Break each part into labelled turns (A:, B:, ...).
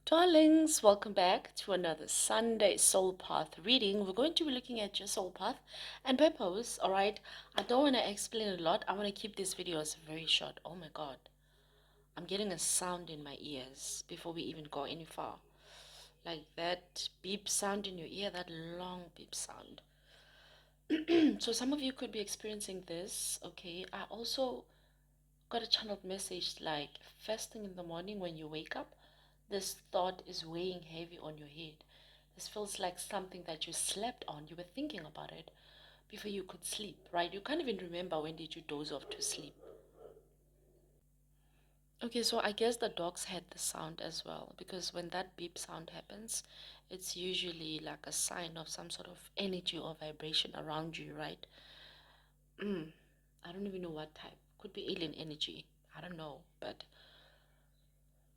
A: Darlings, welcome back to another Sunday Soul Path reading. We're going to be looking at your soul path and purpose, alright? I don't want to explain a lot. I want to keep these videos very short. Oh my god. I'm getting a sound in my ears before we even go any far. Like that beep sound in your ear, that long beep sound. So some of you could be experiencing this, okay? I also got a channeled message like first thing in the morning when you wake up, this thought is weighing heavy on your head. This feels like something that you slept on. You were thinking about it before you could sleep, right? You can't even remember when did you doze off to sleep. Okay, so I guess the dogs had the sound as well because when that beep sound happens, it's usually like a sign of some sort of energy or vibration around you, right? I don't even know what type. Could be alien energy. I don't know, but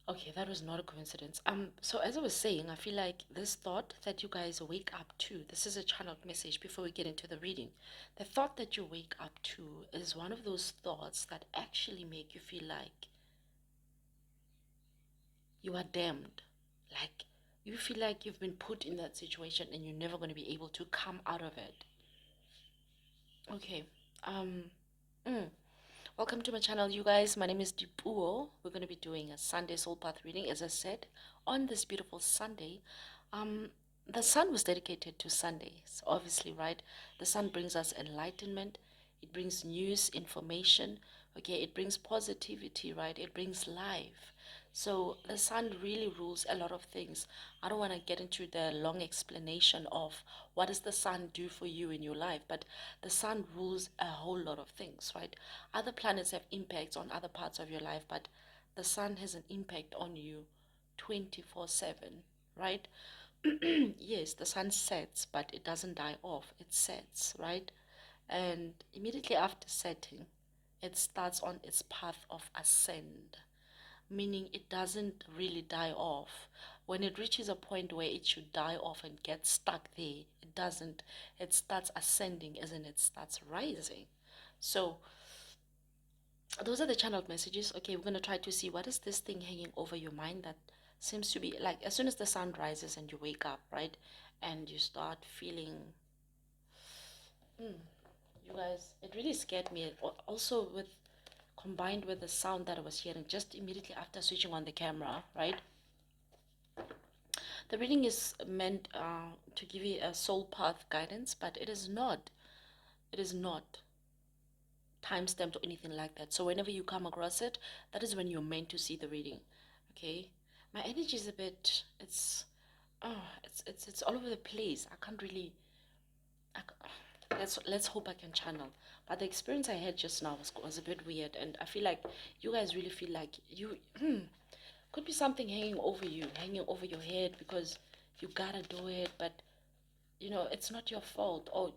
A: okay, that was not a coincidence. So as I was saying, I feel like this thought that you guys wake up to, this is a channeled message before we get into the reading. The thought that you wake up to is one of those thoughts that actually make you feel like you are damned. Like you feel like you've been put in that situation and you're never going to be able to come out of it. Okay. Um mm. Welcome to my channel, you guys. My name is Dipuo. We're going to be doing a Sunday Soul Path reading, as I said, on this beautiful Sunday. Um, the sun was dedicated to Sundays, obviously, right? The sun brings us enlightenment. It brings news, information. Okay, it brings positivity, right? It brings life. So the sun really rules a lot of things. I don't want to get into the long explanation of what does the sun do for you in your life, but the sun rules a whole lot of things, right? Other planets have impacts on other parts of your life, but the sun has an impact on you 24/7, right? Yes, the sun sets, but it doesn't die off. It sets, right? And immediately after setting, it starts on its path of ascend, meaning it doesn't really die off. When it reaches a point where it should die off and get stuck there, it doesn't. It starts ascending, as in it starts rising. So those are the channeled messages. Okay, we're going to try to see what is this thing hanging over your mind that seems to be like as soon as the sun rises and you wake up, right? And you start feeling, you guys, it really scared me. Also, with combined with the sound that I was hearing just immediately after switching on the camera, right? The reading is meant to give you a soul path guidance, but it is not. It is not time stamped or anything like that. So whenever you come across it, that is when you're meant to see the reading. Okay, my energy is a bit. It's all over the place. I can't really. Let's hope I can channel. But the experience I had just now was a bit weird, and I feel like you guys really feel like you could be something hanging over you, hanging over your head because you gotta do it, but it's not your fault, or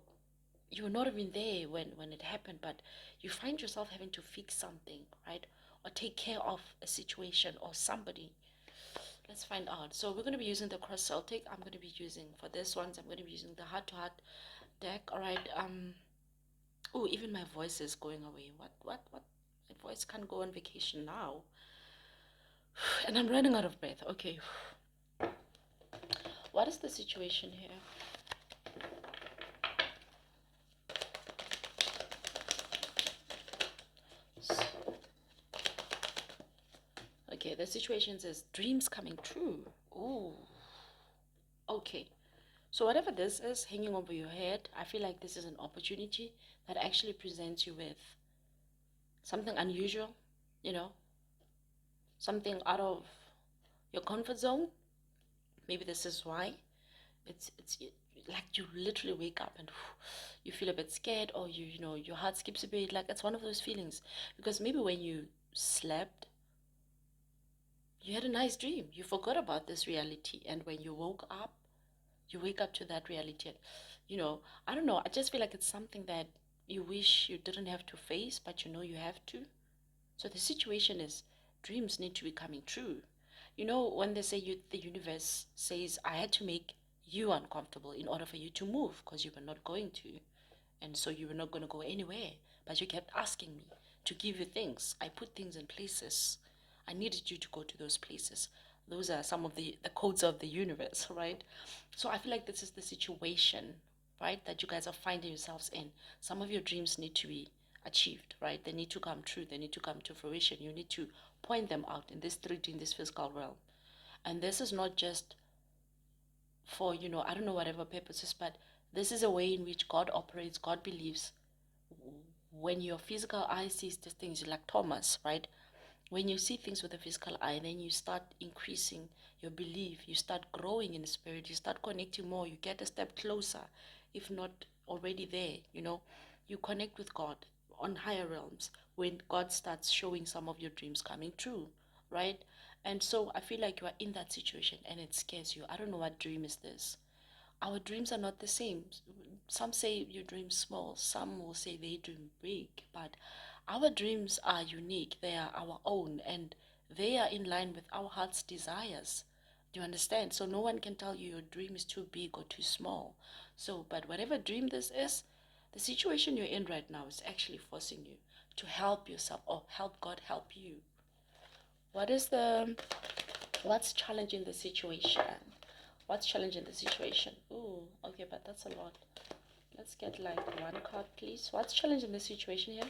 A: you're not even there when it happened, but you find yourself having to fix something, right? Or take care of a situation or somebody. Let's find out. So we're going to be using the cross Celtic. I'm going to be using for this ones. I'm going to be using the heart to heart deck. All right. Oh, even my voice is going away. What? My voice can't go on vacation now, and I'm running out of breath. Okay. What is the situation here? Okay, the situation says dreams coming true. Oh, okay. So whatever this is hanging over your head, I feel like this is an opportunity that actually presents you with something unusual, you know, something out of your comfort zone. Maybe this is why it's like you literally wake up and you feel a bit scared, or your heart skips a bit. Like it's one of those feelings because maybe when you slept, you had a nice dream. You forgot about this reality, and when you woke up, you wake up to that reality. I don't know. I just feel like it's something that you wish you didn't have to face, but you have to. So the situation is dreams need to be coming true. When they say the universe says, I had to make you uncomfortable in order for you to move because you were not going to. And so you were not going to go anywhere. But you kept asking me to give you things. I put things in places. I needed you to go to those places. Those are some of the codes of the universe, right? So I feel like this is the situation, right, that you guys are finding yourselves in. Some of your dreams need to be achieved, right? They need to come true. They need to come to fruition. You need to point them out in this 3D, in this physical realm. And this is not just for, I don't know, whatever purposes, but this is a way in which God operates. God believes when your physical eye sees these things, like Thomas, right? When you see things with a physical eye, then you start increasing your belief, you start growing in the spirit, you start connecting more, you get a step closer, if not already there, you connect with God on higher realms when God starts showing some of your dreams coming true, right? And so I feel like you are in that situation and it scares you. I don't know what dream is this. Our dreams are not the same. Some say you dream small, some will say they dream big, but our dreams are unique. They are our own and they are in line with our heart's desires. Do you understand? So no one can tell you your dream is too big or too small. So, but whatever dream this is, the situation you're in right now is actually forcing you to help yourself or help God help you. What's challenging the situation? What's challenging the situation? Ooh, okay, but that's a lot. Let's get like one card, please. What's challenging the situation here?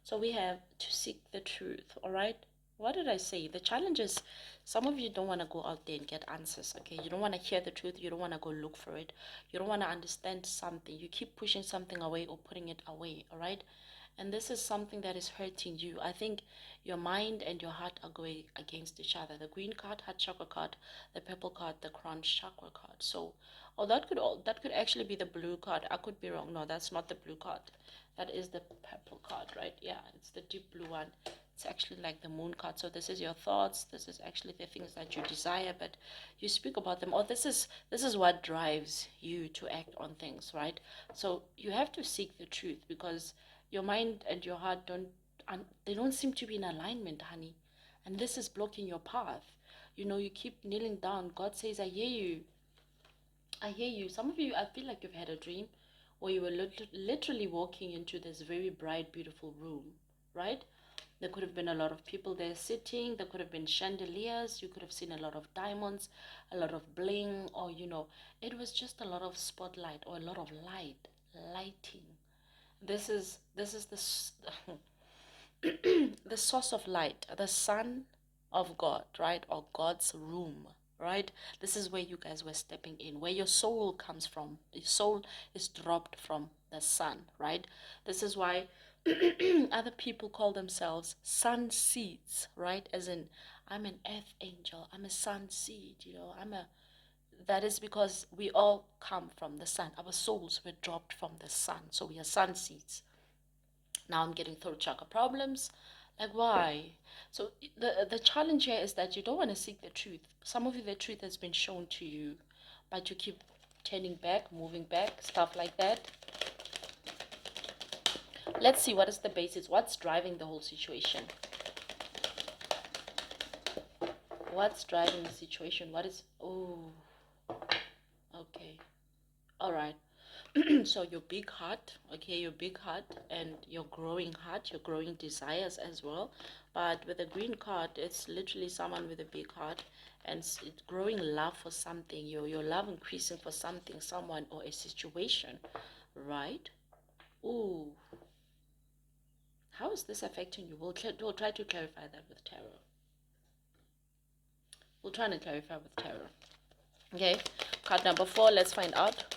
A: So we have to seek the truth, all right? What did I say? The challenge is some of you don't want to go out there and get answers, okay? You don't want to hear the truth. You don't want to go look for it. You don't want to understand something. You keep pushing something away or putting it away, all right? And this is something that is hurting you. I think your mind and your heart are going against each other. The green card, heart chakra card, the purple card, the crown chakra card. So, oh, that could actually be the blue card. I could be wrong. No, that's not the blue card. That is the purple card, right? Yeah, it's the deep blue one. It's actually like the moon card. So this is your thoughts. This is actually the things that you desire, but you speak about them. Or this is what drives you to act on things, right? So you have to seek the truth because your mind and your heart they don't seem to be in alignment, honey. And this is blocking your path. You keep kneeling down. God says, I hear you. I hear you. Some of you, I feel like you've had a dream where you were literally walking into this very bright, beautiful room, right? There could have been a lot of people there sitting. There could have been chandeliers. You could have seen a lot of diamonds, a lot of bling, or, it was just a lot of spotlight or a lot of lighting. This is the source of light, the sun of God, right? Or God's room, right? This is where you guys were stepping in, where your soul comes from. Your soul is dropped from the sun, right? This is why other people call themselves sun seeds, right? As in, I'm an earth angel, I'm a sun seed, that is because we all come from the sun. Our souls were dropped from the sun, so we are sun seeds. Now I'm getting throat chakra problems. Like, why? So the challenge here is that you don't want to seek the truth. Some of you, the truth has been shown to you, but you keep turning back, moving back, stuff like that. Let's see what is the basis. What's driving the whole situation? What's driving the situation? What is... Oh, okay. All right. So your big heart, okay, your big heart and your growing heart, your growing desires as well. But with a green card, it's literally someone with a big heart and it's growing love for something, your love increasing for something, someone or a situation, right? Ooh, how is this affecting you? We'll try to clarify that with tarot. We'll try to clarify with tarot. Okay, card number 4, let's find out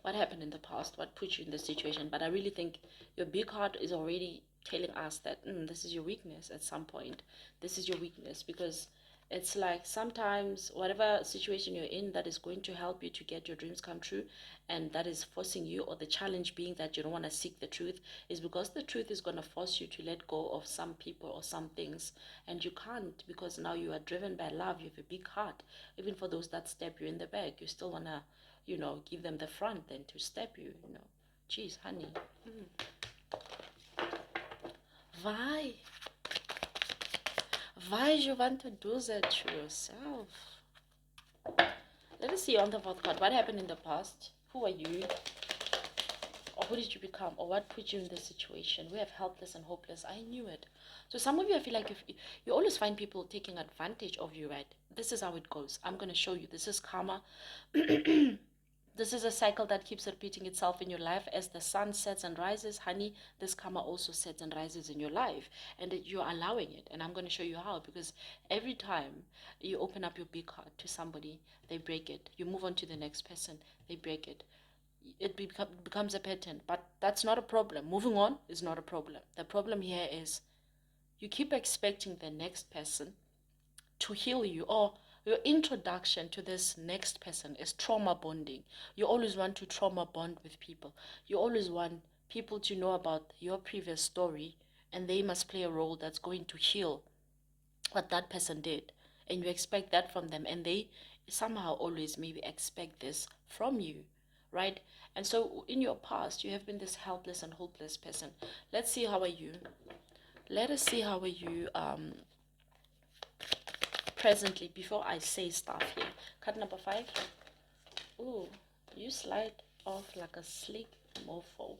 A: what happened in the past, what put you in this situation. But I really think your big heart is already telling us that this is your weakness at some point. This is your weakness because it's like sometimes whatever situation you're in that is going to help you to get your dreams come true and that is forcing you, or the challenge being that you don't want to seek the truth, is because the truth is going to force you to let go of some people or some things, and you can't because now you are driven by love. You have a big heart. Even for those that stab you in the back, you still want to give them the front then to step you. Jeez, honey. Why? Why you want to do that to yourself? Let us see on the fourth card. What happened in the past? Who are you? Oh, who did you become, or what put you in this situation? We have helpless and hopeless. I knew it. So some of you, I feel like if you always find people taking advantage of you, right? This is how it goes. I'm going to show you. This is karma. This is a cycle that keeps repeating itself in your life. As the sun sets and rises, honey, this karma also sets and rises in your life. And you're allowing it. And I'm going to show you how. Because every time you open up your big heart to somebody, they break it. You move on to the next person, they break it. It becomes a pattern. But that's not a problem. Moving on is not a problem. The problem here is you keep expecting the next person to heal you, or your introduction to this next person is trauma bonding. You always want to trauma bond with people. You always want people to know about your previous story, and they must play a role that's going to heal what that person did. And you expect that from them, and they somehow always maybe expect this from you, right? And so in your past, you have been this helpless and hopeless person. Let's see, how are you? Let us see, how are you presently, before I say stuff here. Card number 5. Ooh, you slide off like a slick mofo.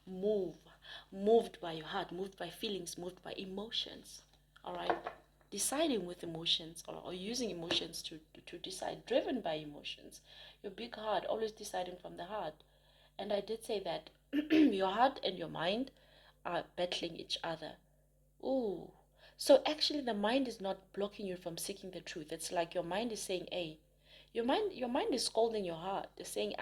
A: Move. Moved by your heart, moved by feelings, moved by emotions. Alright? Deciding with emotions, or using emotions to decide, driven by emotions. Your big heart, always deciding from the heart. And I did say that your heart and your mind are battling each other. Ooh. So actually the mind is not blocking you from seeking the truth. It's like your mind is saying, hey, your mind is scolding your heart. It's saying,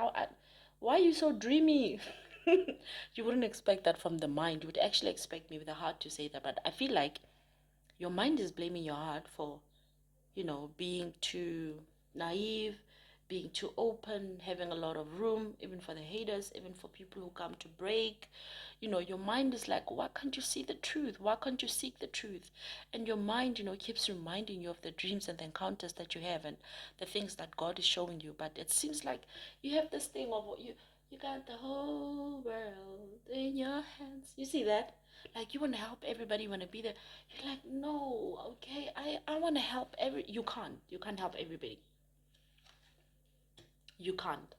A: why are you so dreamy? You wouldn't expect that from the mind. You would actually expect maybe the heart to say that. But I feel like your mind is blaming your heart for, being too naive, being too open, having a lot of room, even for the haters, even for people who come to break. Your mind is like, why can't you see the truth? Why can't you seek the truth? And your mind, keeps reminding you of the dreams and the encounters that you have and the things that God is showing you. But it seems like you have this thing of you got the whole world in your hands. You see that? Like, you want to help everybody, you want to be there. You're like, no, okay, I want to help you can't help everybody. You can't.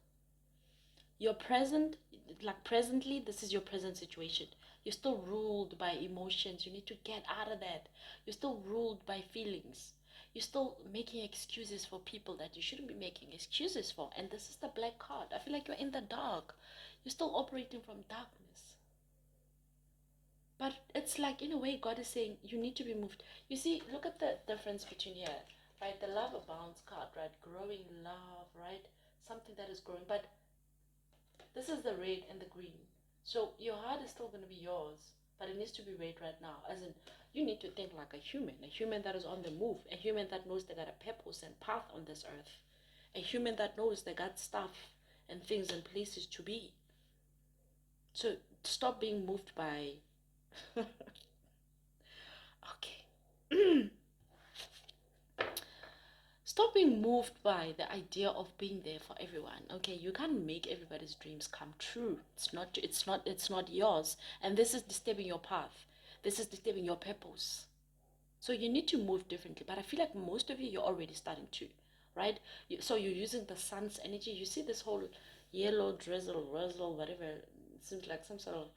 A: Your present, like presently, this is your present situation. You're still ruled by emotions. You need to get out of that. You're still ruled by feelings. You're still making excuses for people that you shouldn't be making excuses for. And this is the black card. I feel like you're in the dark. You're still operating from darkness. But it's like, in a way, God is saying you need to be moved. You see, look at the difference between here, right? The love abounds card, right? Growing love, right? Something that is growing. But this is the red and the green. So your heart is still going to be yours, but it needs to be red right now. As in, you need to think like a human that is on the move, a human that knows they got a purpose and path on this earth, a human that knows they got stuff and things and places to be. So stop being moved by. Okay. Stop being moved by the idea of being there for everyone. Okay, you can't make everybody's dreams come true. It's not yours. And this is disturbing your path. This is disturbing your purpose. So you need to move differently. But I feel like most of you, you're already starting to, right? So you're using the sun's energy. You see this whole yellow drizzle, whatever. It seems like some sort of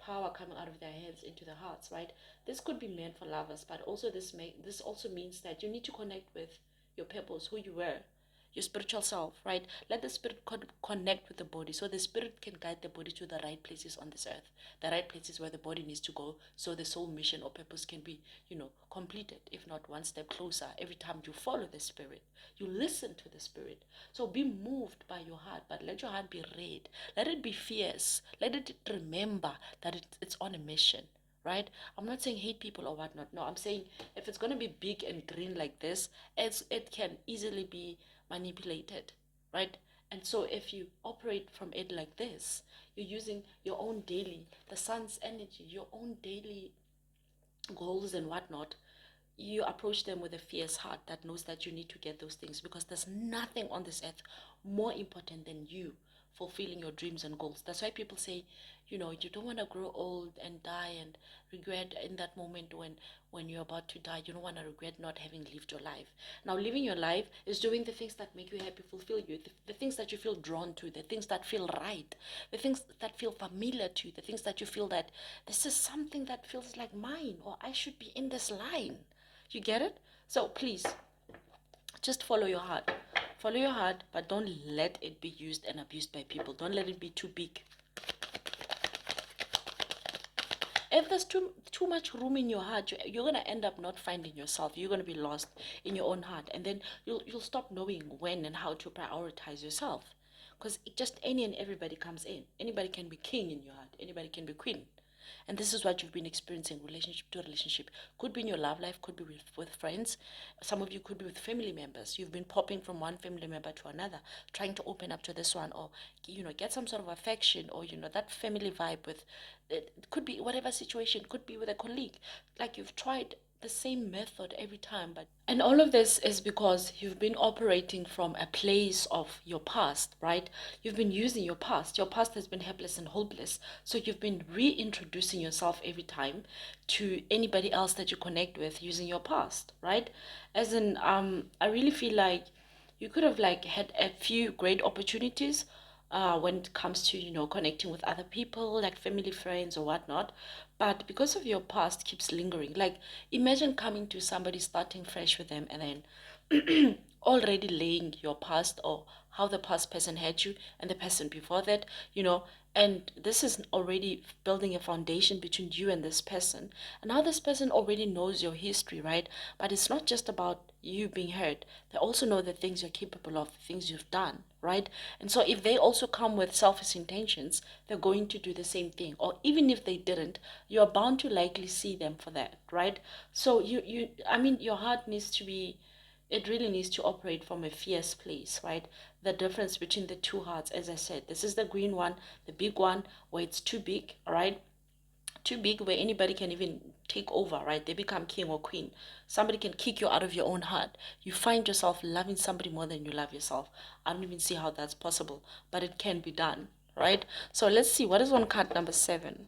A: power coming out of their heads into the hearts, right? This could be meant for lovers, but also this also means that you need to connect with your purpose, who you were, your spiritual self, right? Let the spirit connect with the body, so the spirit can guide the body to the right places on this earth, the right places where the body needs to go, so the soul mission or purpose can be, completed, if not one step closer. Every time you follow the spirit, you listen to the spirit. So be moved by your heart, but let your heart be red. Let it be fierce. Let it remember that it's on a mission, right? I'm not saying hate people or whatnot. No, I'm saying if it's going to be big and green like this, it can easily be manipulated, right? And so if you operate from it like this, you're using your own daily, the sun's energy, your own daily goals and whatnot. You approach them with a fierce heart that knows that you need to get those things, because there's nothing on this earth more important than you fulfilling your dreams and goals. That's why people say, you don't want to grow old and die and regret in that moment when you're about to die. You don't want to regret not having lived your life. Now, living your life is doing the things that make you happy, fulfill you, the things that you feel drawn to, the things that feel right, the things that feel familiar to you, the things that you feel that this is something that feels like mine, or I should be in this line. You get it? So please, just follow your heart. Follow your heart, but don't let it be used and abused by people. Don't let it be too big. If there's too much room in your heart, you're gonna end up not finding yourself. You're gonna be lost in your own heart, and then you'll stop knowing when and how to prioritize yourself, because just any and everybody comes in. Anybody can be king in your heart. Anybody can be queen. And this is what you've been experiencing relationship to relationship. Could be in your love life, could be with friends. Some of you could be with family members. You've been popping from one family member to another, trying to open up to this one, or get some sort of affection, or that family vibe with. It could be whatever situation. Could be with a colleague. Like you've tried the same method every time, but and all of this is because you've been operating from a place of your past, right? You've been using your past. Your past has been helpless and hopeless, so you've been reintroducing yourself every time to anybody else that you connect with using your past, right? As in, I really feel like you could have like had a few great opportunities when it comes to connecting with other people like family, friends, or whatnot, but because of your past keeps lingering. Like, imagine coming to somebody, starting fresh with them, and then already laying your past, or how the past person had you and the person before that, and this is already building a foundation between you and this person. And now this person already knows your history, right? But it's not just about you being hurt. They also know the things you're capable of, the things you've done, right? And so if they also come with selfish intentions, they're going to do the same thing. Or even if they didn't, you're bound to likely see them for that, right? So I mean, your heart needs to be, it really needs to operate from a fierce place, right? The difference between the two hearts, as I said, this is the green one, the big one, where it's too big, all right? Too big, where anybody can even take over, right? They become king or queen. Somebody can kick you out of your own heart. You find yourself loving somebody more than you love yourself. I don't even see how that's possible, but it can be done, right? So let's see, what is on card number 7?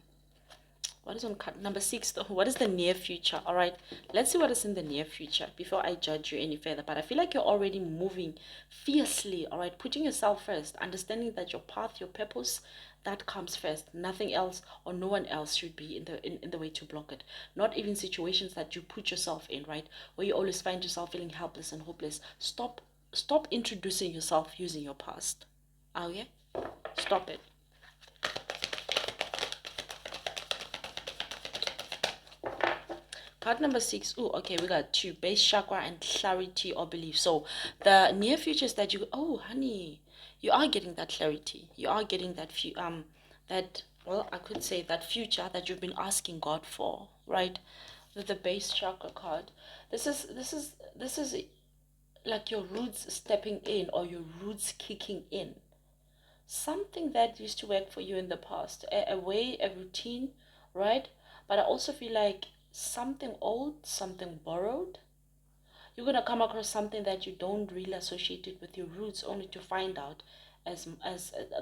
A: What is on card number 6? What is the near future? All right, let's see what is in the near future before I judge you any further. But I feel like you're already moving fiercely, all right, putting yourself first, understanding that your path, your purpose, that comes first. Nothing else or no one else should be in the way to block it. Not even situations that you put yourself in, right, where you always find yourself feeling helpless and hopeless. Stop introducing yourself using your past. Okay, stop it. Card number 6. Oh, okay, we got 2: base chakra and clarity or belief. So the near future is that oh, honey, you are getting that clarity. You are getting that, well, I could say that future that you've been asking God for, right? With the base chakra card, this is like your roots stepping in, or your roots kicking in. Something that used to work for you in the past, a way, a routine, right? But I also feel like something old, something borrowed. You're gonna come across something that you don't really associate it with your roots, only to find out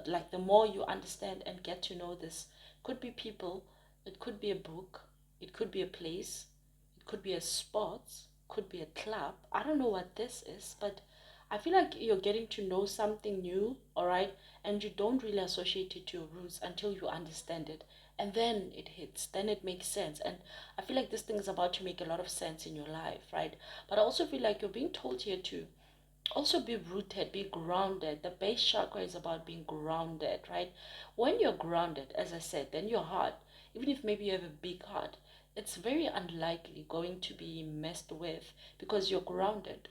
A: like the more you understand and get to know this. Could be people, it could be a book, it could be a place, it could be a sport, could be a club. I don't know what this is, but I feel like you're getting to know something new, all right, and you don't really associate it to your roots until you understand it, and then it hits, then it makes sense. And I feel like this thing is about to make a lot of sense in your life, right? But I also feel like you're being told here to also be rooted, be grounded. The base chakra is about being grounded, right? When you're grounded, as I said, then your heart, even if maybe you have a big heart, it's very unlikely going to be messed with, because you're grounded.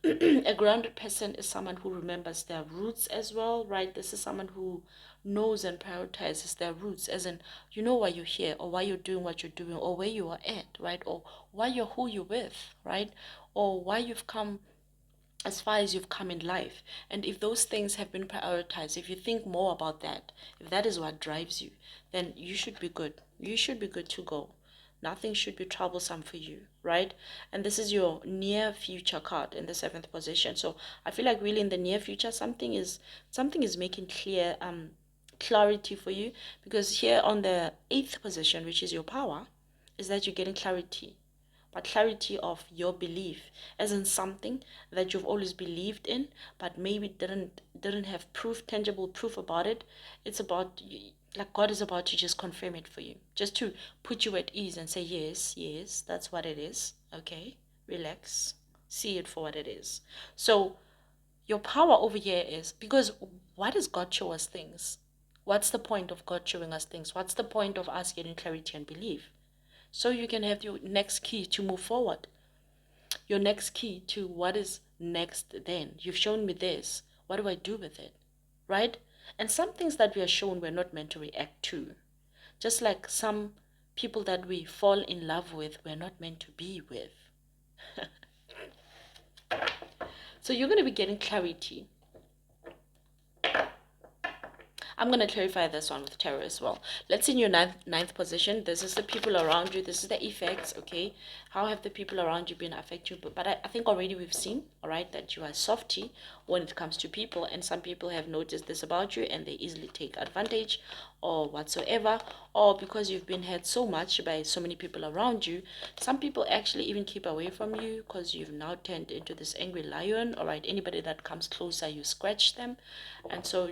A: A grounded person is someone who remembers their roots as well, right? This is someone who knows and prioritizes their roots, as in, you know why you're here, or why you're doing what you're doing, or where you are at, right? Or why you're who you're with, right? Or why you've come as far as you've come in life. And if those things have been prioritized, if you think more about that, if that is what drives you, then you should be good. You should be good to go. Nothing should be troublesome for you, right? And this is your near future card in the seventh position. So I feel like really in the near future, something is making clear clarity for you, because here on the eighth position, which is your power, is that you're getting clarity, but clarity of your belief, as in something that you've always believed in but maybe didn't have proof, tangible proof about it. It's about, like, God is about to just confirm it for you, just to put you at ease and say, yes, yes, that's what it is. Okay, relax, see it for what it is. So your power over here is because, why does God show us things? What's the point of God showing us things? What's the point of us getting clarity and belief? So you can have your next key to move forward, your next key to what is next. Then you've shown me this, what do I do with it, right? And some things that we are shown we're not meant to react to, just like some people that we fall in love with we're not meant to be with. So you're going to be getting clarity. I'm going to clarify this one with tarot as well. Let's see in your ninth position. This is the people around you. This is the effects, okay? How have the people around you been affecting you? But I think already we've seen, all right, that you are softy when it comes to people. And some people have noticed this about you and they easily take advantage or whatsoever. Or because you've been hurt so much by so many people around you, some people actually even keep away from you because you've now turned into this angry lion, all right? Anybody that comes closer, you scratch them. And so,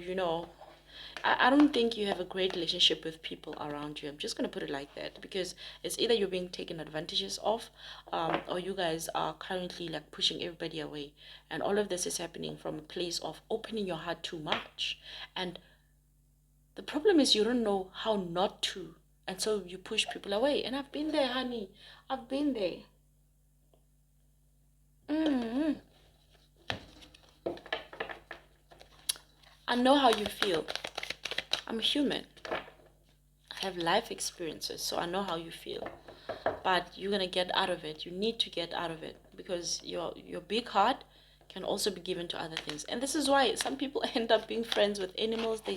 A: I don't think you have a great relationship with people around you. I'm just going to put it like that, because it's either you're being taken advantages of, or you guys are currently like pushing everybody away. And all of this is happening from a place of opening your heart too much. And the problem is you don't know how not to. And so you push people away. And I've been there, honey. I've been there. hmm I know how you feel. I'm human. I have life experiences, so I know how you feel. But you're gonna get out of it. You need to get out of it, because your big heart can also be given to other things. And this is why some people end up being friends with animals. They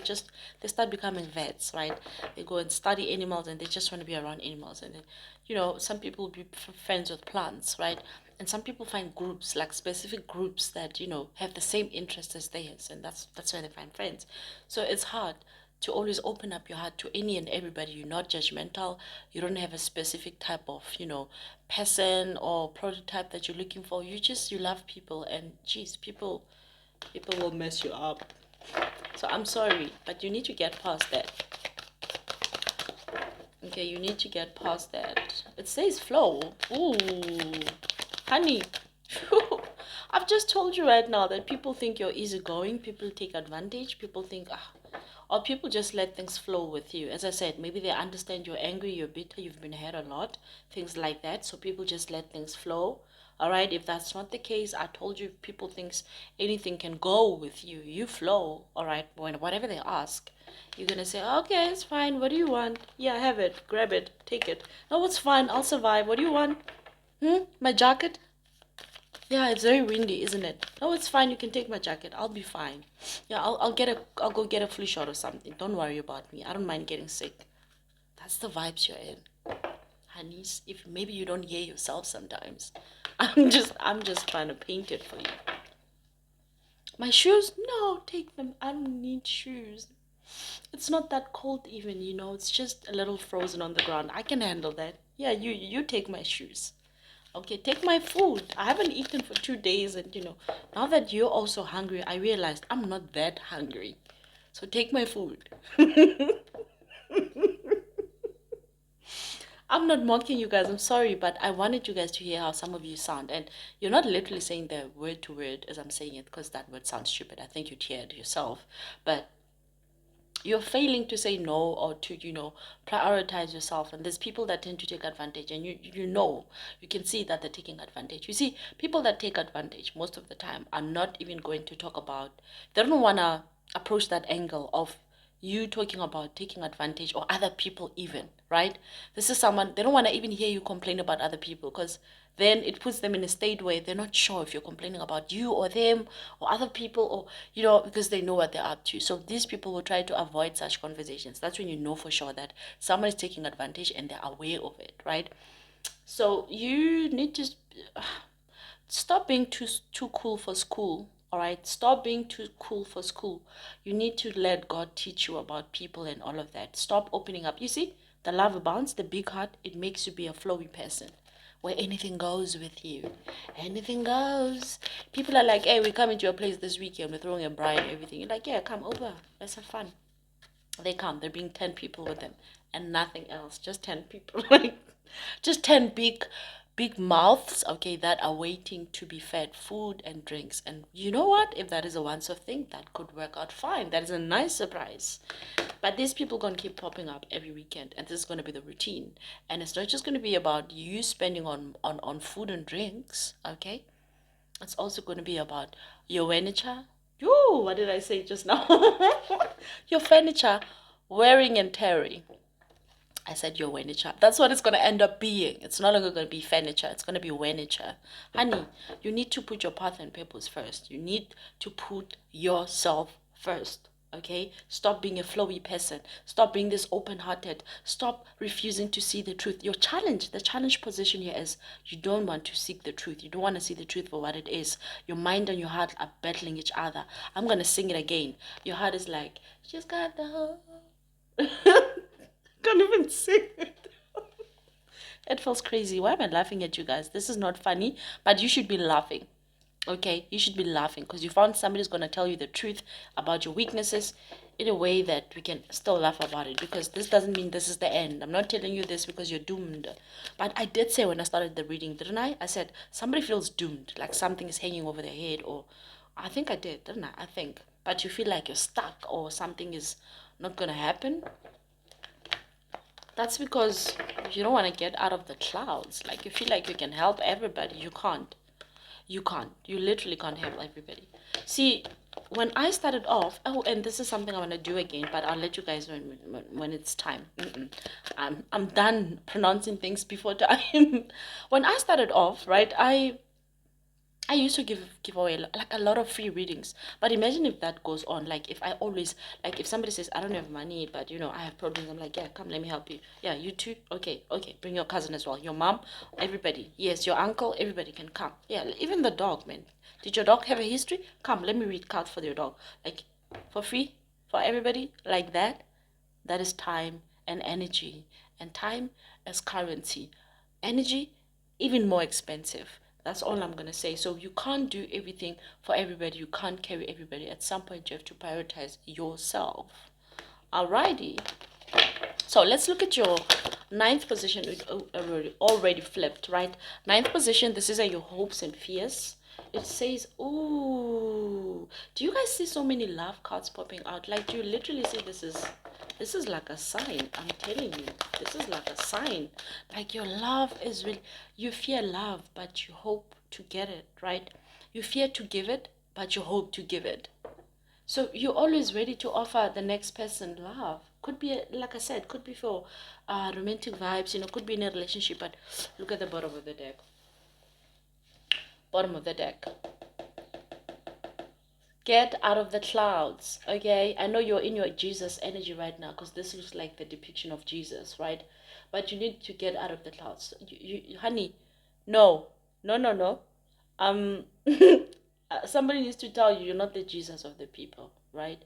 A: start becoming vets, right? They go and study animals and they just want to be around animals. And then, some people will be friends with plants, right? And some people find groups, like specific groups that have the same interests as theirs, and that's where they find friends. So it's hard to always open up your heart to any and everybody. You're not judgmental. You don't have a specific type of, person or prototype that you're looking for. You love people, and geez, people will mess you up. So I'm sorry, but you need to get past that. Okay, you need to get past that. It says flow. Ooh, honey. I've just told you right now that people think you're easygoing. People take advantage. People think, or people just let things flow with you. As I said, maybe they understand you're angry, you're bitter, you've been hurt a lot, things like that. So people just let things flow. All right, if that's not the case, I told you, if people thinks anything can go with you, you flow. All right, when whatever they ask, you're gonna say, okay, it's fine. What do you want? Yeah, have it. Grab it. Take it. No, it's fine. I'll survive. What do you want? My jacket? Yeah, it's very windy, isn't it? No, it's fine. You can take my jacket. I'll be fine. Yeah, I'll go get a flu shot or something. Don't worry about me. I don't mind getting sick. That's the vibes you're in, honeys. If maybe you don't hear yourself sometimes, I'm just trying to paint it for you. My shoes? No, take them. I don't need shoes. It's not that cold even, it's just a little frozen on the ground. I can handle that. Yeah, you take my shoes. Okay, take my food. I haven't eaten for 2 days, and now that you're also hungry, I realized I'm not that hungry. So take my food. I'm not mocking you guys. I'm sorry, but I wanted you guys to hear how some of you sound. And you're not literally saying the word to word as I'm saying it, because that word sounds stupid. I think you'd hear it yourself. But you're failing to say no, or to prioritize yourself. And there's people that tend to take advantage, and you can see that they're taking advantage. You see, people that take advantage most of the time are not even going to talk about, they don't want to approach that angle of you talking about taking advantage or other people even, right? This is someone, they don't want to even hear you complain about other people because then it puts them in a state where they're not sure if you're complaining about you or them or other people or, because they know what they're up to. So these people will try to avoid such conversations. That's when you know for sure that someone is taking advantage and they're aware of it, right? So you need to stop being too cool for school. All right, stop being too cool for school. You need to let God teach you about people and all of that. Stop opening up. You see, the love abounds, the big heart, it makes you be a flowy person where anything goes with you. Anything goes. People are like, hey, we're coming to your place this weekend, we're throwing a bride, everything. You're like, yeah, come over, let's have fun. They come, they bring 10 people with them and nothing else, just 10 people. Like, just 10 big mouths, okay, that are waiting to be fed food and drinks. And you know what, if that is a once off thing, that could work out fine. That is a nice surprise. But these people gonna keep popping up every weekend, and this is gonna be the routine. And it's not just gonna be about you spending on food and drinks, okay? It's also gonna be about your furniture. Yo, what did I say just now? Your furniture wearing and tearing. I said your furniture. That's what it's going to end up being. It's no longer going to be furniture. It's going to be furniture. Honey, you need to put your path and purpose first. You need to put yourself first. Okay? Stop being a flowy person. Stop being this open-hearted. Stop refusing to see the truth. The challenge position here is you don't want to seek the truth. You don't want to see the truth for what it is. Your mind and your heart are battling each other. I'm going to sing it again. Your heart is like, she's got the whole... Can't even sing it. It feels crazy. Why am I laughing at you guys? This is not funny, but you should be laughing. Okay, you should be laughing because you found somebody who's going to tell you the truth about your weaknesses in a way that we can still laugh about it, because this doesn't mean this is the end. I'm not telling you this because you're doomed. But I did say when I started the reading, didn't I? I said somebody feels doomed, like something is hanging over their head, or I think I did, didn't I? I think. But you feel like you're stuck or something is not going to happen. That's because you don't want to get out of the clouds. Like, you feel like you can help everybody. You can't. You can't. You literally can't help everybody. See, when I started off, oh, and this is something I want to do again, but I'll let you guys know when it's time. I'm done pronouncing things before time. When I started off, right, I used to give away like a lot of free readings. But imagine if that goes on. Like, if I always, like, if somebody says I don't have money, but I have problems, I'm like, yeah, come, let me help you. Yeah, you too. Okay, okay, bring your cousin as well, your mom, everybody. Yes, your uncle, everybody can come. Yeah, even the dog, man. Did your dog have a history? Come, let me read cards for your dog. Like, for free, for everybody, like that. That is time and energy, and time as currency. Energy, even more expensive. That's all I'm going to say. So you can't do everything for everybody. You can't carry everybody. At some point, you have to prioritize yourself. Alrighty. So let's look at your ninth position. It already flipped, right? Ninth position, this is your hopes and fears. It says, ooh, do you guys see so many love cards popping out? Like, do you literally see this is like a sign? I'm telling you, this is like a sign. Like, your love is really, you fear love, but you hope to get it, right? You fear to give it, but you hope to give it. So you're always ready to offer the next person love. Could be, like I said, could be for romantic vibes, could be in a relationship, but look at the bottom of the deck. Bottom of the deck. Get out of the clouds, okay? I know you're in your Jesus energy right now because this looks like the depiction of Jesus, right? But you need to get out of the clouds. Honey, no, no, no, no. Um, somebody needs to tell you you're not the Jesus of the people, right?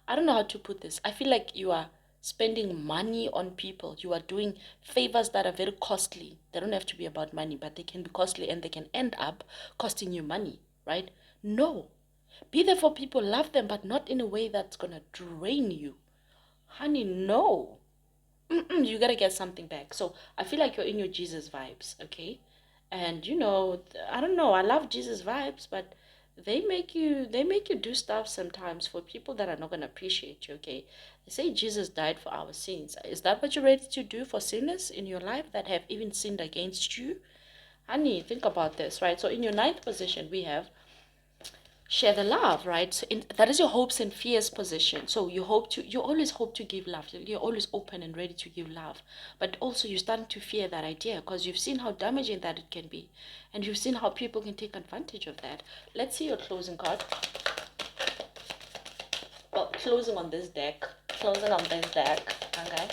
A: I don't know how to put this. I feel like you are spending money on people. You are doing favors that are very costly. They don't have to be about money, but they can be costly and they can end up costing you money, right? No. Be there for people, love them, but not in a way that's going to drain you. Honey, no. You got to get something back. So I feel like you're in your Jesus vibes, okay? And I don't know, I love Jesus vibes, but they make you do stuff sometimes for people that are not going to appreciate you, okay? They say Jesus died for our sins. Is that what you're ready to do for sinners in your life that have even sinned against you? Honey, think about this, right? So in your ninth position, we have share the love, right? So that is your hopes and fears position. So you always hope to give love. You're always open and ready to give love. But also you're starting to fear that idea because you've seen how damaging that it can be. And you've seen how people can take advantage of that. Let's see your closing card. Well, closing on this deck. Closing on this deck. Okay.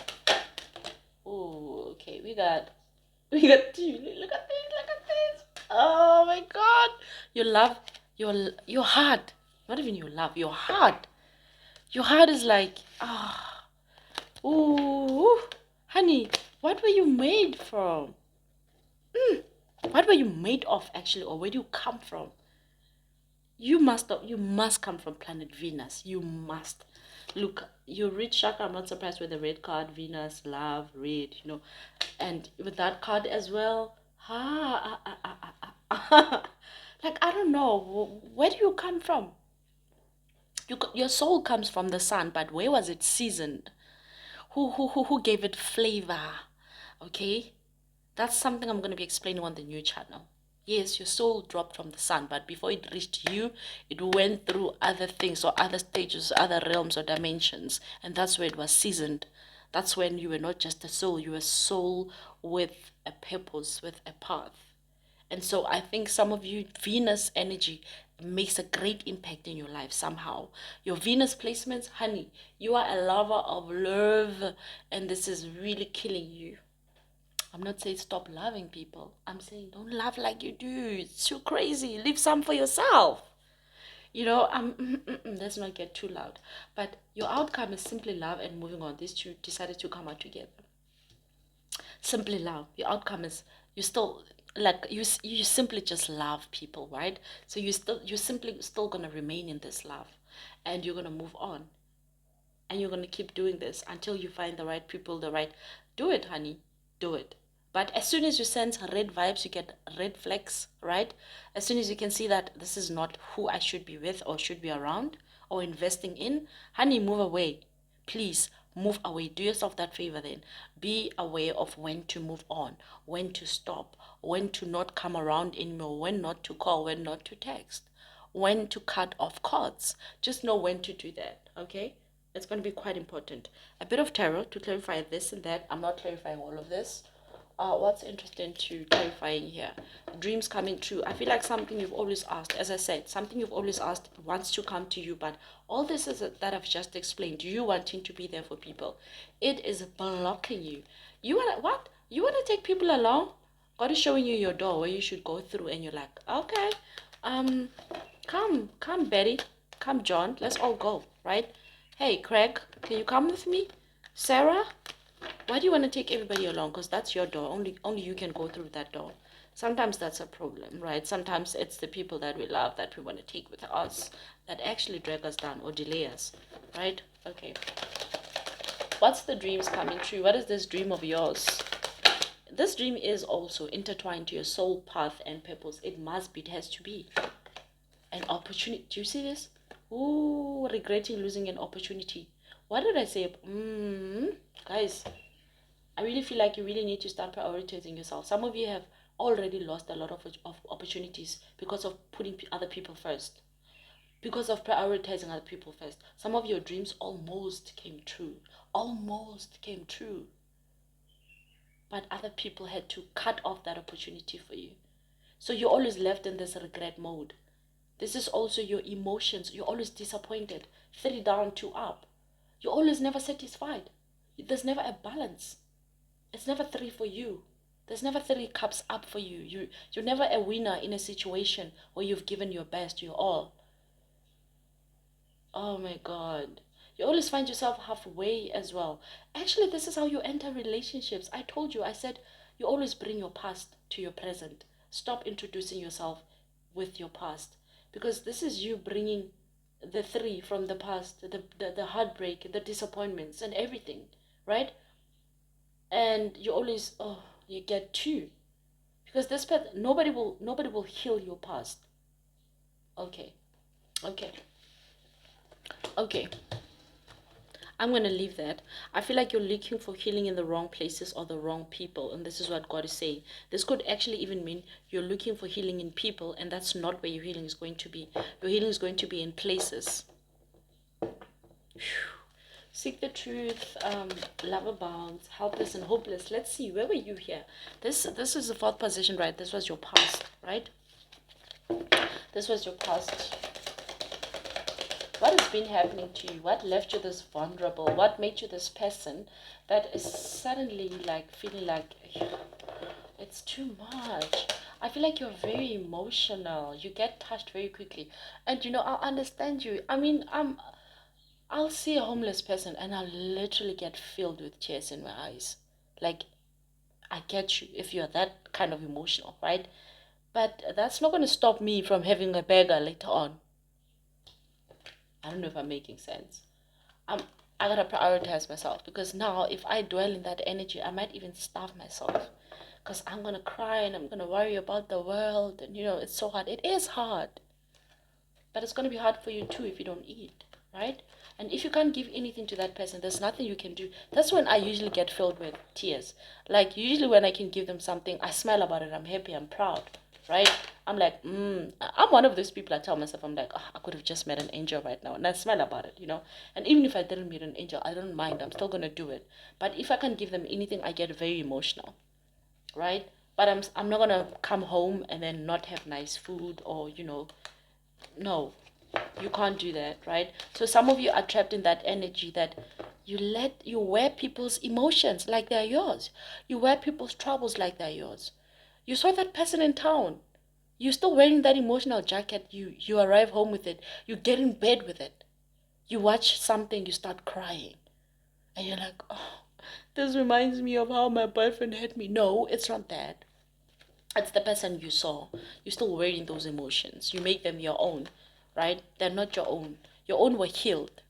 A: Oh, okay. We got two. Look at this. Look at this. Oh my God. Your love, your heart. Not even your love. Your heart. Your heart is like, ooh, honey. What were you made from? What were you made of actually, or where do you come from? You must come from planet Venus. You must. Look, you read chakra. I'm not surprised with the red card, Venus, love, red. And with that card as well, like I don't know, where do you come from? Your soul comes from the sun, but where was it seasoned? Who gave it flavor? Okay, that's something I'm going to be explaining on the new channel. Yes, your soul dropped from the sun, but before it reached you, it went through other things or other stages, other realms or dimensions, and that's where it was seasoned. That's when you were not just a soul, you were a soul with a purpose, with a path. And so I think some of you, Venus energy makes a great impact in your life somehow. Your Venus placements, honey, you are a lover of love, and this is really killing you. I'm not saying stop loving people. I'm saying don't love like you do. It's too crazy. Leave some for yourself. Let's not get too loud. But your outcome is simply love and moving on. These two decided to come out together. Simply love. Your outcome is you still like you simply just love people, right? So you're simply still gonna remain in this love, and you're gonna move on, and you're gonna keep doing this until you find the right people, the right. Do it, honey. Do it. But as soon as you sense red vibes, you get red flags, right? As soon as you can see that this is not who I should be with or should be around or investing in, honey, move away. Please move away. Do yourself that favor then. Be aware of when to move on, when to stop, when to not come around anymore, when not to call, when not to text, when to cut off cords. Just know when to do that, okay? It's going to be quite important. A bit of tarot to clarify this and that. I'm not clarifying all of this. What's interesting to clarifying here? Dreams coming true. I feel like something you've always asked. As I said, something you've always asked wants to come to you, but all this is that I've just explained. You wanting to be there for people, it is blocking you. You wanna what? You wanna take people along? God is showing you your door where you should go through, and you're like, okay, um, come, Betty, come, John. Let's all go, right? Hey, Craig, can you come with me? Sarah, why do you want to take everybody along? Because that's your door. Only you can go through that door. Sometimes that's a problem, right? Sometimes it's the people that we love that we want to take with us that actually drag us down or delay us, right? Okay. What's the dreams coming true? What is this dream of yours? This dream is also intertwined to your soul path and purpose. It must be, it has to be an opportunity. Do you see this? Ooh, regretting losing an opportunity. What did I say? Guys, I really feel like you really need to start prioritizing yourself. Some of you have already lost a lot of opportunities because of putting other people first, because of prioritizing other people first. Some of your dreams almost came true, almost came true, but other people had to cut off that opportunity for you. So you're always left in this regret mode. This is also your emotions. You're always disappointed. 3 down, 2 up. You're always never satisfied. There's never a balance. It's never 3 for you. There's never 3 cups up for you. You're never a winner in a situation where you've given your best, your all. Oh my God. You always find yourself halfway as well. Actually, this is how you enter relationships. I told you, I said you always bring your past to your present. Stop introducing yourself with your past. Because this is you bringing the 3 from the past, the heartbreak, the disappointments and everything, right? And you always, you get 2. Because this path, nobody will heal your past. Okay. Okay. Okay. I'm going to leave that. I feel like you're looking for healing in the wrong places or the wrong people. And this is what God is saying. This could actually even mean you're looking for healing in people, and that's not where your healing is going to be. Your healing is going to be in places. Seek the truth, love abounds, helpless and hopeless. Let's see, where were you here? This is the fourth position, right? This was your past, right? This was your past. What has been happening to you? What left you this vulnerable? What made you this person that is suddenly like feeling like it's too much? I feel like you're very emotional. You get touched very quickly. And I understand you. I mean, I'll see a homeless person and I'll literally get filled with tears in my eyes. Like, I get you if you're that kind of emotional, right? But that's not going to stop me from having a beggar later on. I don't know if I'm making sense. I'm, I gotta prioritize myself, because now if I dwell in that energy, I might even starve myself. Because I'm gonna cry and I'm gonna worry about the world, and it's so hard. It is hard, but it's gonna be hard for you too if you don't eat, right? And if you can't give anything to that person, there's nothing you can do. That's when I usually get filled with tears. Like, usually when I can give them something, I smile about it, I'm happy, I'm proud, right? I'm like, I'm one of those people. I tell myself, I'm like, oh, I could have just met an angel right now, and I smile about it. And even if I didn't meet an angel, I don't mind, I'm still gonna do it. But if I can't give them anything, I get very emotional, right? But I'm not gonna come home and then not have nice food, or no, you can't do that, right? So some of you are trapped in that energy that you wear people's emotions like they're yours. You wear people's troubles like they're yours. You saw that person in town. You're still wearing that emotional jacket. You arrive home with it. You get in bed with it. You watch something, you start crying. And you're like, oh, this reminds me of how my boyfriend hurt me. No, it's not that. It's the person you saw. You're still wearing those emotions. You make them your own, right? They're not your own. Your own were healed.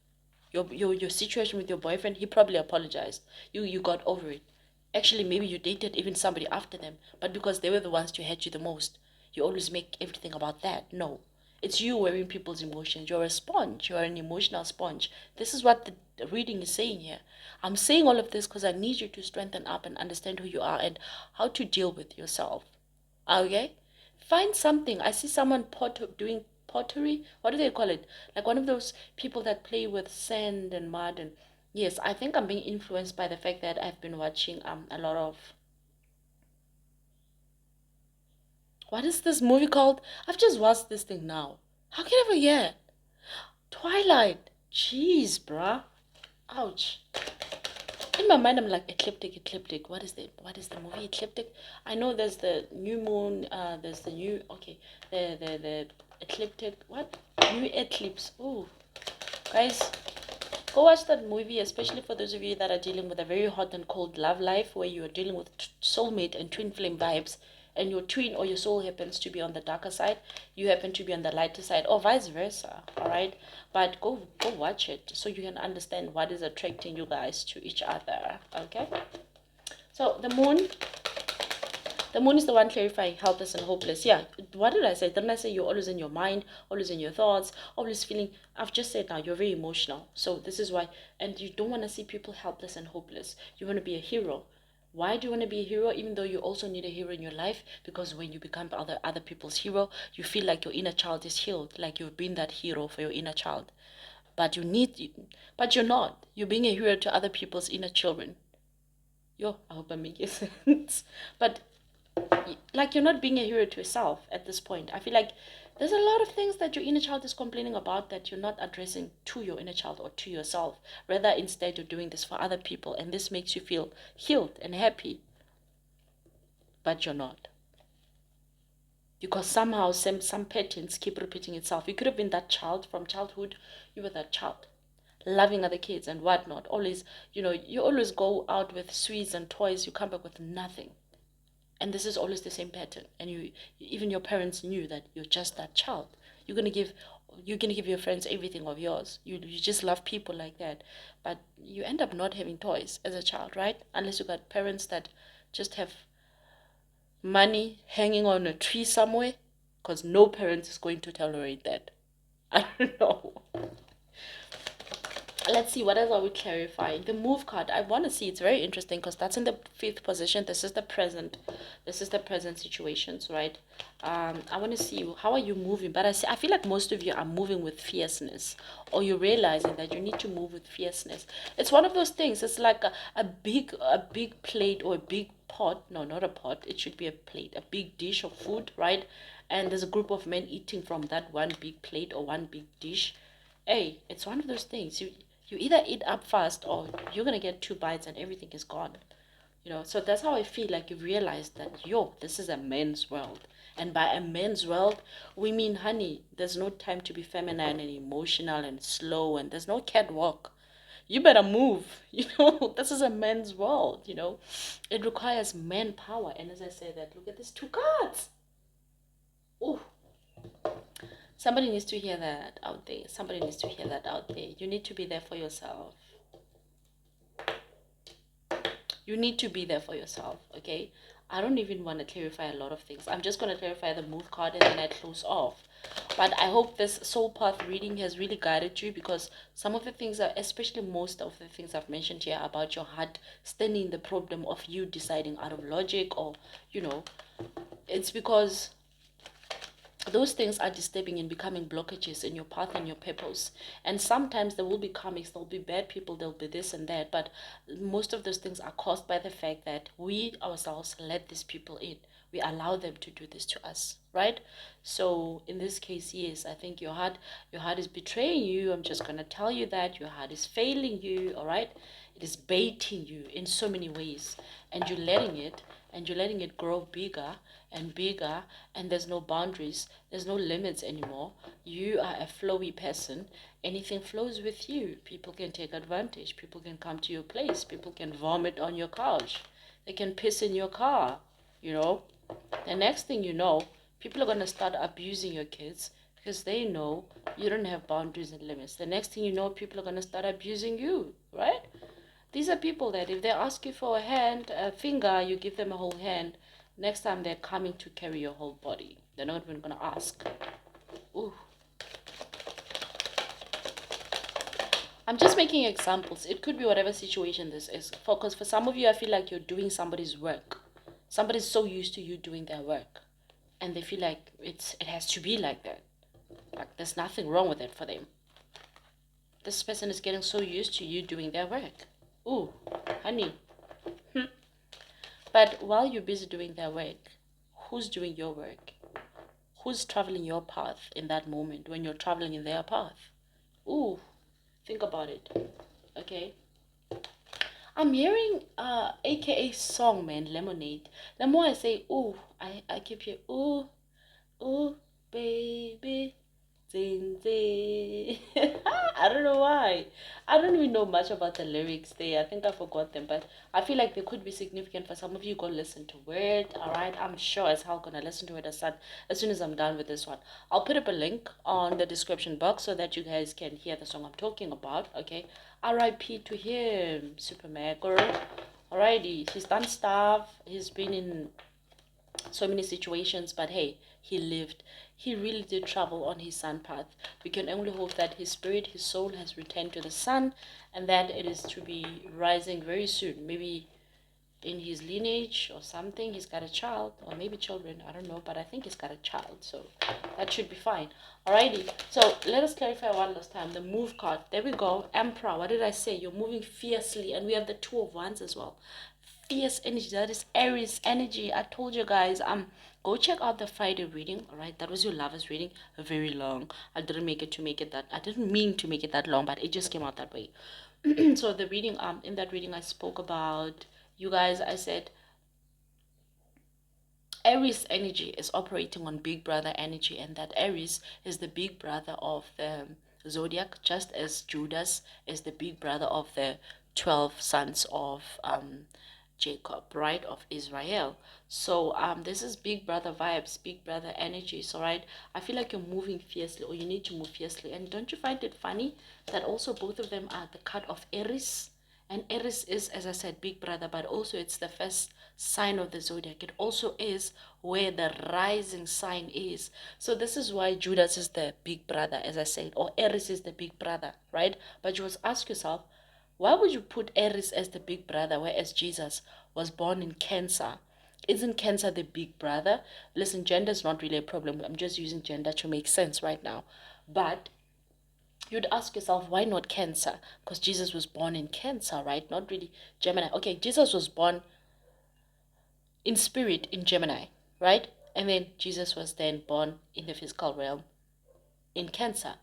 A: Your situation with your boyfriend, he probably apologized. You got over it. Actually, maybe you dated even somebody after them, but because they were the ones to hurt you the most, you always make everything about that. No. It's you wearing people's emotions. You're a sponge. You're an emotional sponge. This is what the reading is saying here. I'm saying all of this because I need you to strengthen up and understand who you are and how to deal with yourself. Okay? Find something. I see someone doing pottery. What do they call it? Like one of those people that play with sand and mud. And yes, I think I'm being influenced by the fact that I've been watching a lot of, what is this movie called? I've just watched this thing now. How can I forget? Twilight. Jeez, bruh. Ouch. In my mind, I'm like, ecliptic. What is the movie ecliptic? I know there's the new moon. There's the new, okay, the ecliptic. What? New eclipse. Ooh, guys, go watch that movie, especially for those of you that are dealing with a very hot and cold love life, where you are dealing with soulmate and twin flame vibes, and your twin or your soul happens to be on the darker side, you happen to be on the lighter side, or vice versa. All right, but go watch it so you can understand what is attracting you guys to each other. Okay, so the moon is the one clarifying helpless and hopeless. Yeah, what did I say? Didn't I say you're always in your mind, always in your thoughts, always feeling? I've just said now you're very emotional. So this is why, and you don't want to see people helpless and hopeless. You want to be a hero. Why do you want to be a hero, even though you also need a hero in your life? Because when you become other people's hero, you feel like your inner child is healed, like you've been that hero for your inner child. But but you're not. You're being a hero to other people's inner children. Yo, I hope I'm making sense. But like, you're not being a hero to yourself at this point. I feel like there's a lot of things that your inner child is complaining about that you're not addressing to your inner child or to yourself. Rather, instead, you're doing this for other people, and this makes you feel healed and happy, but you're not. Because somehow some patterns keep repeating itself. You could have been that child from childhood. You were that child, loving other kids and whatnot. Always, you always go out with sweets and toys. You come back with nothing. And this is always the same pattern. And even your parents knew that you're just that child. You're gonna give your friends everything of yours. You just love people like that. But you end up not having toys as a child, right? Unless you got parents that just have money hanging on a tree somewhere, because no parent is going to tolerate that. I don't know. Let's see, what else are we clarifying? The move card, I want to see, it's very interesting because that's in the fifth position. This is the present. This is the present situations, right? I want to see how are you moving, but I feel like most of you are moving with fierceness, or you're realizing that you need to move with fierceness. It's one of those things. It's like a big plate or a big pot. No, not a pot. It should be a plate, a big dish of food, right? And there's a group of men eating from that one big plate or one big dish. Hey, it's one of those things. You either eat up fast or you're gonna get two bites and everything is gone. So that's how I feel like you realize that this is a men's world. And by a men's world, we mean, honey, there's no time to be feminine and emotional and slow, and there's no catwalk. You better move. This is a men's world. It requires manpower. And as I say that, look at these two cards. Oh, somebody needs to hear that out there. Somebody needs to hear that out there. You need to be there for yourself. You need to be there for yourself, okay? I don't even want to clarify a lot of things. I'm just going to clarify the mood card and then I close off. But I hope this soul path reading has really guided you, because some of the things are, especially most of the things I've mentioned here about your heart standing in the problem of you deciding out of logic, or, it's because those things are disturbing and becoming blockages in your path and your purpose. And sometimes there will be karmics, there'll be bad people, there'll be this and that, but most of those things are caused by the fact that we ourselves let these people in. We allow them to do this to us, right? So in this case, yes, I think your heart is betraying you. I'm just going to tell you that your heart is failing you. All right, it is baiting you in so many ways, and you're letting it grow bigger and bigger, and there's no boundaries, there's no limits anymore. You are a flowy person. Anything flows with you. People can take advantage, people can come to your place, people can vomit on your couch, they can piss in your car. you know the next thing you know, people are going to start abusing your kids because they know you don't have boundaries and limits. The next thing you know, people are going to start abusing you, right? These are people that if they ask you for a hand, a finger, you give them a whole hand. Next time they're coming to carry your whole body. They're not even going to ask. Ooh. I'm just making examples. It could be whatever situation this is. Because for some of you, I feel like you're doing somebody's work. Somebody's so used to you doing their work, and they feel like it has to be like that. Like there's nothing wrong with it for them. This person is getting so used to you doing their work. Ooh, honey. But while you're busy doing their work, who's doing your work? Who's traveling your path in that moment when you're traveling in their path? Ooh, think about it. Okay. I'm hearing AKA song, man, Lemonade. The more I say ooh, I keep hearing ooh, ooh, baby. Zing, zing. I don't know why. I don't even know much about the lyrics there. I think I forgot them, but I feel like they could be significant for some of you. Go listen to it. All right, I'm sure as hell gonna listen to it as soon as I'm done with this one. I'll put up a link on the description box so that you guys can hear the song I'm talking about. Okay. R.I.P. to him, Superman girl. Alrighty, he's done stuff. He's been in so many situations, but hey, he lived. He really did travel on his sun path. We can only hope that his spirit, his soul has returned to the sun, and that it is to be rising very soon. Maybe in his lineage or something, he's got a child, or maybe children, I don't know, but I think he's got a child, so that should be fine. Alrighty, so let us clarify one last time. The move card, there we go. Emperor, what did I say? You're moving fiercely, and we have the Two of Wands as well. Fierce energy, that is Aries energy. I told you guys, go check out the Friday reading. All right, that was your lovers reading, very long. I didn't mean to make it that long, but it just came out that way. So the reading, in that reading I spoke about, you guys, I said Aries energy is operating on big brother energy, and that Aries is the big brother of the zodiac, just as Judas is the big brother of the 12 sons of Jacob, right, of Israel. So this is big brother vibes, big brother energy. So right, I feel like you're moving fiercely, or you need to move fiercely. And don't you find it funny that also both of them are the card of Aries? And Aries is, as I said, big brother, but also it's the first sign of the zodiac. It also is where the rising sign is. So this is why Judas is the big brother, as I said, or Aries is the big brother, right? But you must ask yourself, why would you put Aries as the big brother, whereas Jesus was born in Cancer? Isn't Cancer the big brother? Listen, gender is not really a problem. I'm just using gender to make sense right now. But you'd ask yourself, why not Cancer? Because Jesus was born in Cancer, right? Not really Gemini. Okay, Jesus was born in spirit in Gemini, right? And then Jesus was then born in the physical realm in Cancer.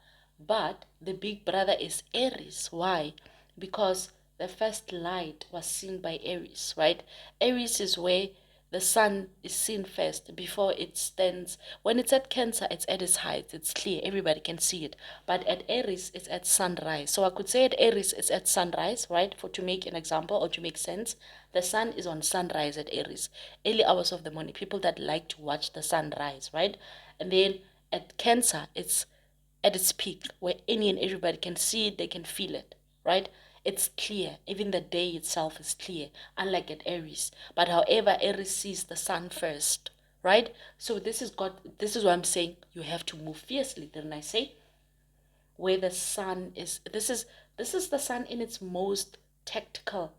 A: But the big brother is Aries. Why? Because the first light was seen by Aries, right? Aries is where the sun is seen first before it stands. When it's at Cancer, it's at its height. It's clear. Everybody can see it. But at Aries, it's at sunrise. So I could say at Aries, it's at sunrise, right? For to make an example or to make sense, the sun is on sunrise at Aries. Early hours of the morning. People that like to watch the sunrise, right? And then at Cancer, it's at its peak where any and everybody can see it, they can feel it, right? It's clear. Even the day itself is clear, unlike at Aries. But however, Aries sees the sun first, right? So this is what I'm saying. You have to move fiercely, didn't I say? Where the sun is this is the sun in its most tactical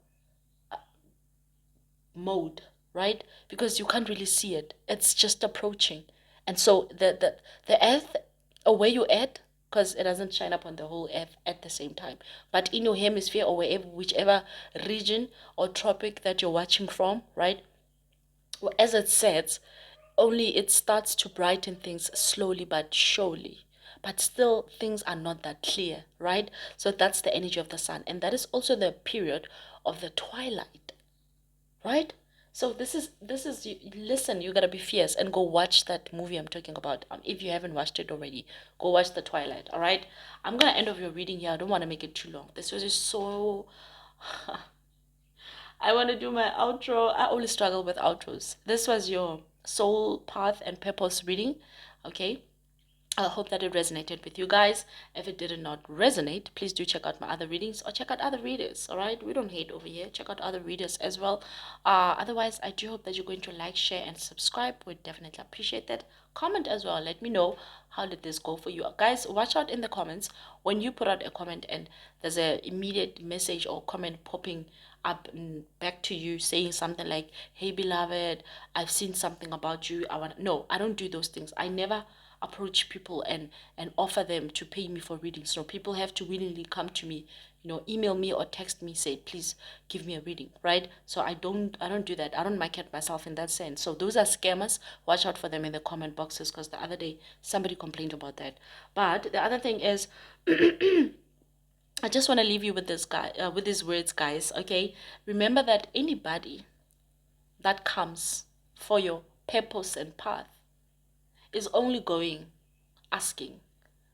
A: mode, right? Because you can't really see it. It's just approaching. And so the earth, or where you at, because it doesn't shine up on the whole earth at the same time. But in your hemisphere or wherever, whichever region or tropic that you're watching from, right? Well, as it sets, only it starts to brighten things slowly but surely. But still, things are not that clear, right? So that's the energy of the sun. And that is also the period of the twilight, right? So this is listen, you gotta be fierce and go watch that movie I'm talking about. If you haven't watched it already, go watch the Twilight. All right, I'm gonna end off your reading here. I don't want to make it too long. This was just so I want to do my outro. I always struggle with outros. This was your soul path and purpose reading. Okay, I hope that it resonated with you guys. If it did not resonate, please do check out my other readings or check out other readers. All right, we don't hate over here. Check out other readers as well. Otherwise, I do hope that you're going to like, share, and subscribe. We'd definitely appreciate that. Comment as well. Let me know how did this go for you, guys. Watch out in the comments when you put out a comment and there's a immediate message or comment popping up back to you saying something like, "Hey, beloved, I've seen something about you. I want." No, I don't do those things. I never approach people and offer them to pay me for readings. So people have to willingly come to me, email me or text me, say, please give me a reading, right? So I don't do that. I don't market myself in that sense. So those are scammers. Watch out for them in the comment boxes, because the other day somebody complained about that. But the other thing is, I just want to leave you with with these words, guys. Okay, remember that anybody that comes for your purpose and path is only going asking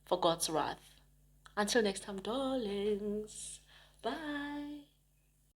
A: for God's wrath. Until next time, darlings. Bye.